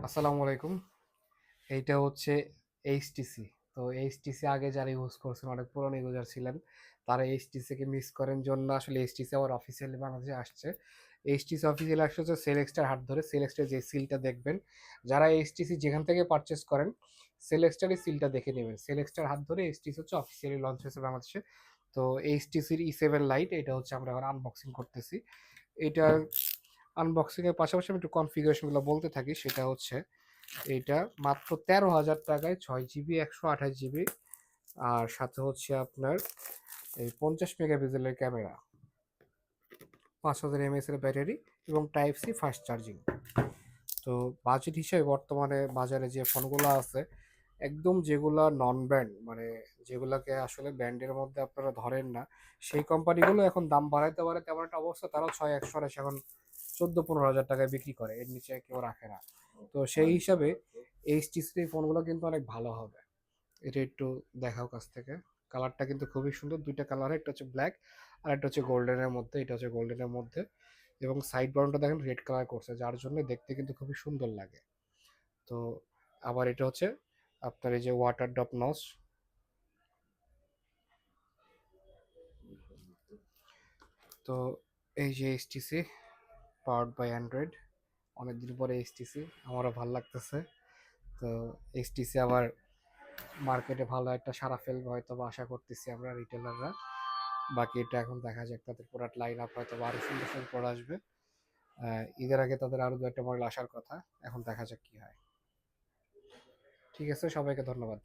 আসসালামু আলাইকুম। এইটা হচ্ছে এইচটিসি। তো এইচটিসি আগে যারা ইউজ করছেন, অনেক পুরনো ইউজার ছিলেন, তারা এইচটিসি কে মিস করেন জন্য আসলে এইচটিসি আবার অফিসিয়ালি বাংলাদেশে আসছে। এইচটিসি অফিসিয়ালি আসছে হচ্ছে সেলেক্সটার হাত ধরে। সেলেক্সটার যে সিলটা দেখবেন, যারা এইচটিসি যেখান থেকে পারচেস করেন, সেলেক্সটারই সিলটা দেখে নেবেন। সেলেক্সটার হাত ধরে এইচটিসি হচ্ছে অফিসিয়ালি লঞ্চ হয়েছে বাংলাদেশে। তো এইচটিসির E7 লাইট এটা হচ্ছে আমরা এখন আনবক্সিং করতেছি। এটা আনবক্সিং এর পাশাপাশি আমি একটু কনফিগারেশনগুলো বলতে থাকি। সেটা হচ্ছে এইটা মাত্র 13,000 টাকায় 6 জিবি 128 জিবি, আর সাথে হচ্ছে আপনার এই 50 মেগাপিক্সেলের ক্যামেরা, 5000 mAh এর ব্যাটারি এবং টাইপ সি ফাস্ট চার্জিং। তো বাজেট হিসেবে বর্তমানে বাজারে যে ফোনগুলো আছে, একদম যেগুলা নন ব্র্যান্ড, মানে যেগুলাকে আসলে ব্র্যান্ডের মধ্যে আপনারা ধরেন না, সেই কোম্পানিগুলো এখন দাম বাড়াইতে পারে তেমন একটা অবস্থা, তারাও 6 128 এখন 14 15 হাজার টাকায় বিক্রি করে, এর নিচে কেউ রাখে না। তো সেই হিসাবে এইচটিসির এই ফোনগুলো কিন্তু অনেক ভালো হবে। এটা একটু দেখাও কাছ থেকে। কালারটা কিন্তু খুবই সুন্দর, দুইটা কালার, একটা হচ্ছে ব্ল্যাক আর একটা হচ্ছে গোল্ডেনের মধ্যে। এটা হচ্ছে গোল্ডেনের মধ্যে এবং সাইড বাটনটা দেখেন রেড কালার করছে, যার জন্য দেখতে কিন্তু খুবই সুন্দর লাগে। তো আবার এটা হচ্ছে আপনার এই যে ওয়াটার ড্রপ নচ। তো এই যে এইচটিসি পাওয়ার্ড বাই অ্যান্ড্রয়েড, অনেকদিন পরে এইচটিসি, আমারও ভালো লাগতেছে। তো এইচটিসি আবার মার্কেটে ভালো একটা সাড়া ফেলবে হয়তো বা আশা করতেছি আমরা রিটেলাররা। বাকি এটা এখন দেখা যাক, তাদের প্রোডাক্ট লাইন আপ হয়তো বা আরো সুন্দর সুন্দর প্রোডাক্ট আসবে। ঈদের আগে তাদের আরো দু একটা মডেল আসার কথা, এখন দেখা যাক কি হয়। ঠিক আছে, সবাইকে ধন্যবাদ।